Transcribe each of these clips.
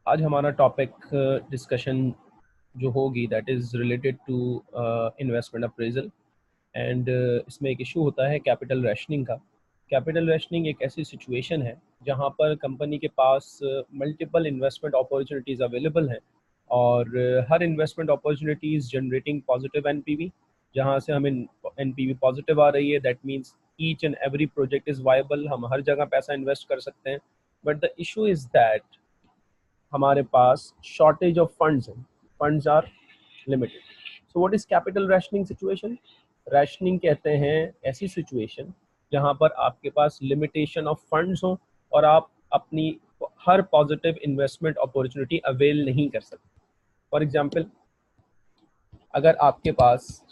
आज हमारा topic discussion जो होगी that is related to investment appraisal and इसमें एक इशू होता है कैपिटल रैशनिंग का। कैपिटल रैशनिंग एक ऐसी सिचुएशन है जहां पर कंपनी के पास मल्टीपल इन्वेस्टमेंट अपॉर्चुनिटीज़ अवेलेबल हैं और हर investment opportunities generating positive NPV. जहां से हमें एनपीवी पॉजिटिव आ रही है that means each and every project is viable, हम हर जगह पैसा इन्वेस्ट कर सकते हैं। But the issue is that हमारे पास शॉर्टेज ऑफ फंड्स हैं, funds are limited. So what is capital rationing situation? Rationing कहते हैं ऐसी सिचुएशन जहां पर आपके पास लिमिटेशन ऑफ फंड्स हो और आप अपनी हर पॉजिटिव इन्वेस्टमेंट अपॉर्चुनिटी अवेल नहीं कर सकते। फॉर एग्जांपल, अगर आपके पास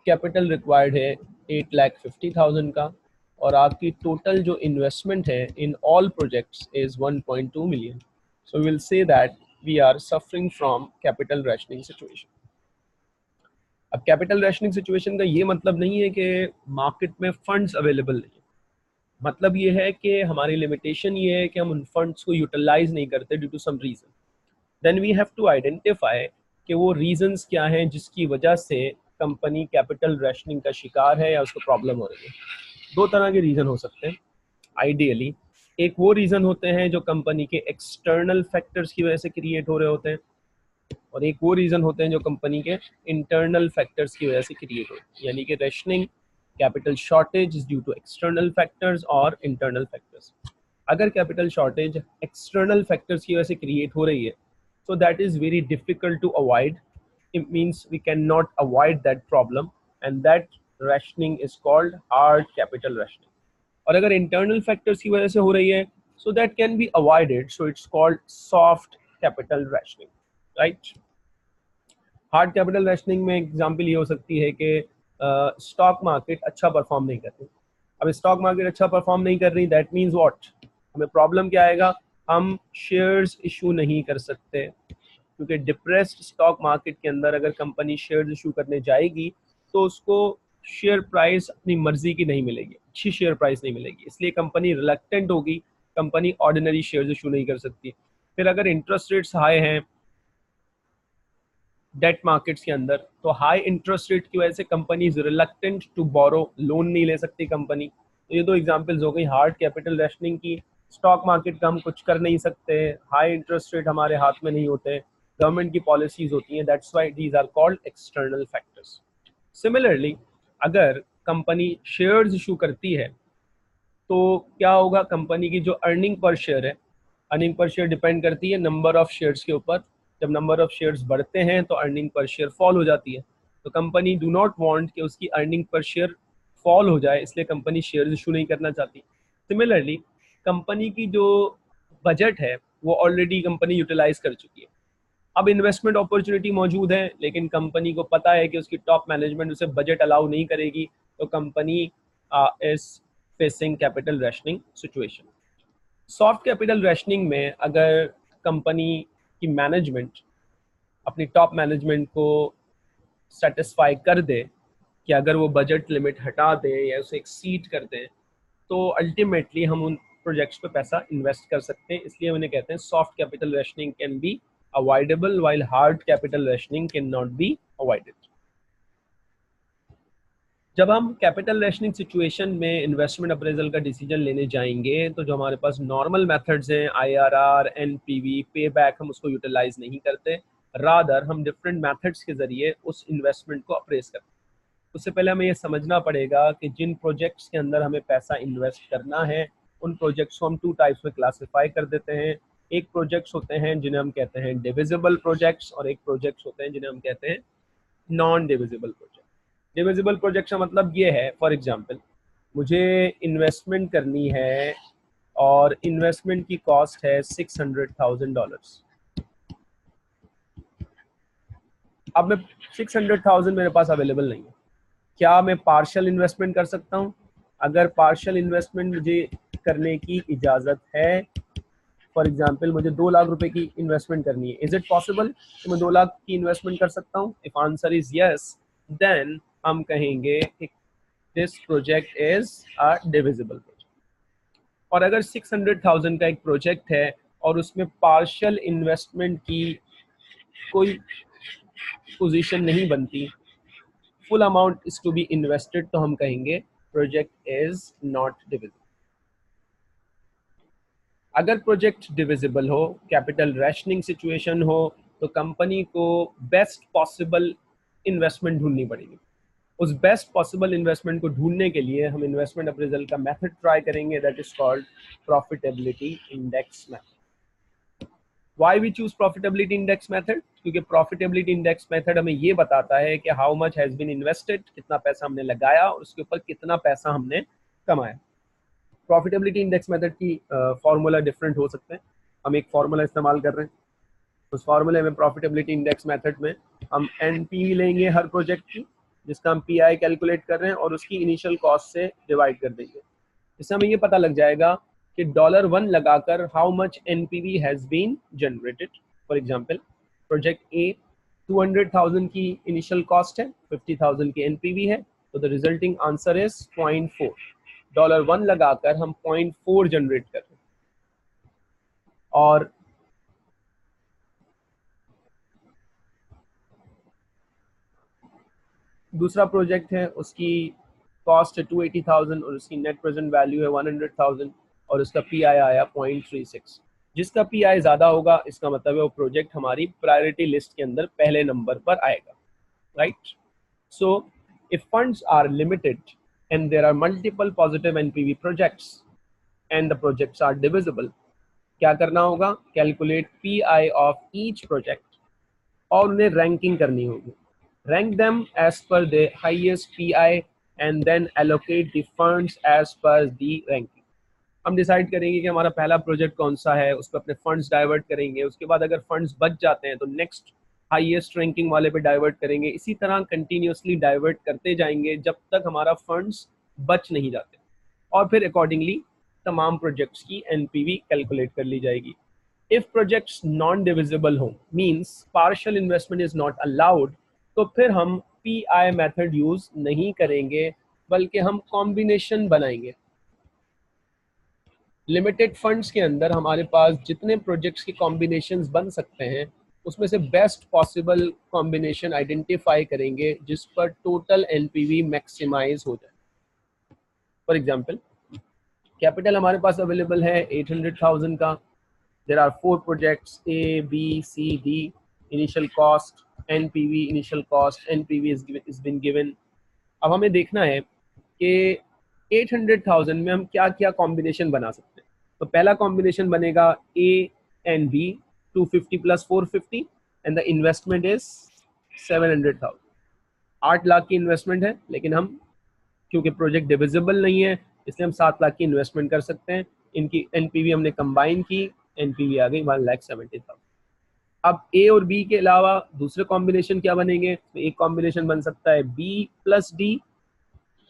कैपिटल रिक्वायर्ड है 8,50,000 का और आपकी टोटल जो इन्वेस्टमेंट है in all projects is 1.2 million, so will say that we are suffering from capital rationing situation. अब कैपिटल रैशनिंग सिचुएशन का ये मतलब नहीं है कि मार्केट में फंड्स अवेलेबल नहीं है, मतलब ये है कि हमारी लिमिटेशन ये है कि हम उन फंड्स को यूटिलाइज नहीं करते due to some reason. Then we have to identify कि वो रीजंस क्या हैं जिसकी वजह से कंपनी कैपिटल रैशनिंग का शिकार है या उसको प्रॉब्लम हो रही है। दो तरह के रीजन हो सकते हैं आइडियली। एक वो रीजन होते हैं जो कंपनी के एक्सटर्नल फैक्टर्स की वजह से क्रिएट हो रहे होते हैं और एक वो रीजन होते हैं जो कंपनी के इंटरनल फैक्टर्स की वजह से क्रिएट होते हैं। यानी कि rationing, capital shortage is due to external factors और इंटरनल फैक्टर्स। अगर कैपिटल शॉर्टेज एक्सटर्नल फैक्टर्स की वजह से क्रिएट हो रही है so that is very difficult to avoid. It means we cannot avoid that problem and that rationing is called hard capital rationing. और अगर internal factors की वजह से हो रही है so that can be avoided, so it's called soft capital rationing, right? Hard capital rationing में example ये हो सकती है कि स्टॉक मार्केट अच्छा परफॉर्म नहीं कर रही। अब स्टॉक मार्केट अच्छा परफॉर्म नहीं कर रही, दैट मीन्स व्हाट, हमें प्रॉब्लम क्या आएगा, हम शेयर्स इशू नहीं कर सकते क्योंकि डिप्रेस्ड स्टॉक मार्केट के अंदर अगर कंपनी शेयर्स इशू करने जाएगी तो उसको शेयर प्राइस अपनी मर्जी की नहीं मिलेगी, अच्छी शेयर प्राइस नहीं मिलेगी, इसलिए कंपनी रिलक्टेंट होगी, कंपनी ऑर्डिनरी शेयर्स इशू नहीं कर सकती। फिर अगर इंटरेस्ट रेट्स हाई हैं डेट मार्केट्स के अंदर तो हाई इंटरेस्ट रेट की वजह से company is reluctant to borrow, loan नहीं ले सकती कंपनी। तो ये दो एग्जांपल्स हो गई हार्ड कैपिटल रैशनिंग की। स्टॉक मार्केट का हम कुछ कर नहीं सकते, हाई इंटरेस्ट रेट हमारे हाथ में नहीं होते, गवर्नमेंट की पॉलिसीज होती हैं, that's why these are called external factors. Similarly अगर कंपनी शेयर्स इशू करती है तो क्या होगा, कंपनी की जो अर्निंग पर शेयर है, अर्निंग पर शेयर डिपेंड करती है नंबर ऑफ शेयर्स के ऊपर। जब नंबर ऑफ शेयर्स बढ़ते हैं तो अर्निंग पर शेयर फॉल हो जाती है। तो कंपनी डू नॉट वांट कि उसकी अर्निंग पर शेयर फॉल हो जाए, इसलिए कंपनी शेयर इशू नहीं करना चाहती। सिमिलरली कंपनी की जो बजट है वो ऑलरेडी कंपनी यूटिलाइज कर चुकी है, अब इन्वेस्टमेंट अपॉर्चुनिटी मौजूद है लेकिन कंपनी को पता है कि उसकी टॉप मैनेजमेंट उसे बजट अलाउ नहीं करेगी, तो company is facing capital rationing situation. Soft capital rationing में अगर कंपनी की मैनेजमेंट अपनी टॉप मैनेजमेंट को सेटिस्फाई कर दे कि अगर वो बजट लिमिट हटा दे या उसे एक्सीड कर दे तो अल्टीमेटली हम उन प्रोजेक्ट्स पे पैसा इन्वेस्ट कर सकते हैं। इसलिए उन्हें कहते हैं soft capital rationing can be avoidable while hard capital rationing can not be avoided. जब हम कैपिटल रैशनिंग सिचुएशन में इन्वेस्टमेंट अप्रेजल का डिसीजन लेने जाएंगे तो जो हमारे पास नॉर्मल मेथड्स हैं आईआरआर, एनपीवी, पे बैक, हम उसको यूटिलाइज नहीं करते, रादर हम डिफरेंट मेथड्स के जरिए उस इन्वेस्टमेंट को अप्रेज करते हैं। उससे पहले हमें ये समझना पड़ेगा कि जिन प्रोजेक्ट्स के अंदर हमें पैसा इन्वेस्ट करना है उन प्रोजेक्ट्स को हम टू टाइप्स में क्लासिफाई कर देते हैं। एक प्रोजेक्ट्स होते हैं जिन्हें हम कहते हैं डिविजिबल प्रोजेक्ट्स और एक प्रोजेक्ट्स होते हैं जिन्हें हम कहते हैं non divisible project. Divisible project का मतलब ये है, फॉर एग्जांपल मुझे इन्वेस्टमेंट करनी है और इन्वेस्टमेंट की कॉस्ट है $600,000। अब मैं 600,000 मेरे पास अवेलेबल नहीं है, क्या मैं पार्शियल इन्वेस्टमेंट कर सकता हूँ? अगर पार्शियल इन्वेस्टमेंट मुझे करने की इजाज़त है, फॉर एग्जांपल मुझे 2 लाख रुपए की इन्वेस्टमेंट करनी है, इज इट पॉसिबल कि मैं 2 लाख की इन्वेस्टमेंट कर सकता हूँ? If answer is yes then हम कहेंगे कि this project is a divisible project. और अगर 600,000 का एक प्रोजेक्ट है और उसमें पार्शियल इन्वेस्टमेंट की कोई पोजीशन नहीं बनती, full amount is to be invested, तो हम कहेंगे प्रोजेक्ट इज नॉट डिविजिबल। अगर प्रोजेक्ट डिविजिबल हो, कैपिटल रैशनिंग सिचुएशन हो, तो कंपनी को बेस्ट पॉसिबल इन्वेस्टमेंट ढूंढनी पड़ेगी। उस बेस्ट पॉसिबल इन्वेस्टमेंट को ढूंढने के लिए हम इन्वेस्टमेंट अप्रेजल का मेथड ट्राई करेंगे, that is called profitability index method. Why we choose profitability index method? क्योंकि प्रॉफिटेबिलिटी इंडेक्स मेथड हमें ये बताता है कि how much has been invested, कितना पैसा हमने लगाया और उसके ऊपर कितना पैसा हमने कमाया। प्रॉफिटेबिलिटी इंडेक्स मेथड की फार्मूला डिफरेंट हो सकते हैं। हम एक फार्मूला इस्तेमाल कर रहे हैं, उस फार्मूले में प्रॉफिटेबिलिटी इंडेक्स मेथड में हम एनपीवी लेंगे हर प्रोजेक्ट की, जिसका हम पीआई कैलकुलेट कर रहे हैं, और उसकी इनिशियल कॉस्ट से डिवाइड कर देंगे। इससे हमें ये पता लग जाएगा कि $1 लगाकर how much NPV has been generated. For example, project A 200,000 की इनिशियल कॉस्ट है, 50,000 की एनपीवी है, तो द रिजल्टिंग आंसर इज 0.4। $1 लगाकर हम 0.4 जनरेट कर रहे हैं। और दूसरा प्रोजेक्ट है, उसकी कॉस्ट है 280,000 और उसकी नेट प्रेजेंट वैल्यू है 100,000 और उसका पीआई आया 0.36। जिसका पीआई ज़्यादा होगा, इसका मतलब है वो प्रोजेक्ट हमारी प्रायोरिटी लिस्ट के अंदर पहले नंबर पर आएगा, right. So if funds are limited and there are multiple positive NPV projects and the projects are divisible, क्या करना होगा? Calculate PI of each project और उन्हें रैंकिंग करनी होगी। Rank them as per the highest PI and then allocate the funds as per the ranking। हम decide करेंगे कि हमारा पहला प्रोजेक्ट कौन सा है, उस पर अपने फंड्स डाइवर्ट करेंगे। उसके बाद अगर फंड्स बच जाते हैं तो नेक्स्ट हाईएस्ट रैंकिंग वाले पे डाइवर्ट करेंगे। इसी तरह कंटिन्यूसली डाइवर्ट करते जाएंगे जब तक हमारा फंड्स बच नहीं जाते, और फिर अकॉर्डिंगली तमाम प्रोजेक्ट्स की एनपीवी कैलकुलेट कर ली जाएगी। इफ प्रोजेक्ट्स नॉन डिविजिबल हो, means partial investment is not allowed, तो फिर हम पीआई मेथड यूज नहीं करेंगे, बल्कि हम कॉम्बिनेशन बनाएंगे। लिमिटेड फंड्स के अंदर हमारे पास जितने प्रोजेक्ट्स के कॉम्बिनेशंस बन सकते हैं, उसमें से बेस्ट पॉसिबल कॉम्बिनेशन आइडेंटिफाई करेंगे जिस पर टोटल एनपीवी मैक्सिमाइज हो जाए। फॉर एग्जांपल, कैपिटल हमारे पास अवेलेबल है 800,000 का। There are 4 projects A B C D. Initial cost NPV, initial cost NPV is been given. अब हमें देखना है कि 800,000 में हम क्या क्या कॉम्बिनेशन बना सकते हैं। तो पहला कॉम्बिनेशन बनेगा A and B, 250 plus 450 and the investment is 700,000। 8 lakh की इन्वेस्टमेंट है, लेकिन हम क्योंकि प्रोजेक्ट डिविजिबल नहीं है, इसलिए हम 7 लाख की इन्वेस्टमेंट कर सकते हैं। इनकी एनपीवी हमने कंबाइन की, एनपीवी आ गई 1,70,000। अब ए और बी के अलावा दूसरे कॉम्बिनेशन क्या बनेंगे? तो एक कॉम्बिनेशन बन सकता है बी प्लस डी।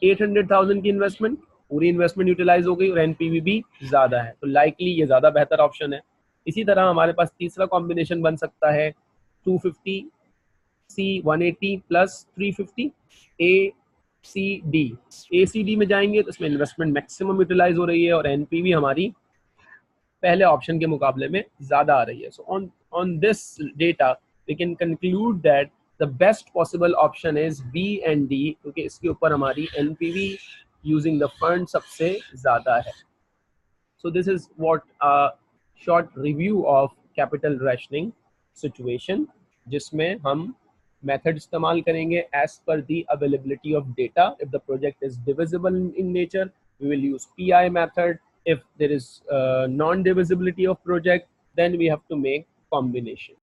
800,000 की इन्वेस्टमेंट, पूरी इन्वेस्टमेंट यूटिलाइज हो गई और एनपीवी भी ज़्यादा है, तो लाइकली ये ज़्यादा बेहतर ऑप्शन है। इसी तरह हमारे पास तीसरा कॉम्बिनेशन बन सकता है 250 सी 180 प्लस 350 ए सी डी। ए सी डी में जाएंगे तो इसमें इन्वेस्टमेंट मैक्सिमम यूटिलाइज हो रही है और एनपीवी हमारी पहले ऑप्शन के मुकाबले में ज़्यादा आ रही है। So on this data we can conclude that the best possible option is B and D, क्योंकि इसके ऊपर हमारी एनपीवी यूजिंग द फंड सबसे ज़्यादा है। So this is what a short review of capital rationing situation, जिसमें हम method इस्तेमाल करेंगे as per the availability of data. If the project is divisible in nature, we will use PI method. If there is non-divisibility of project, then we have to make combination.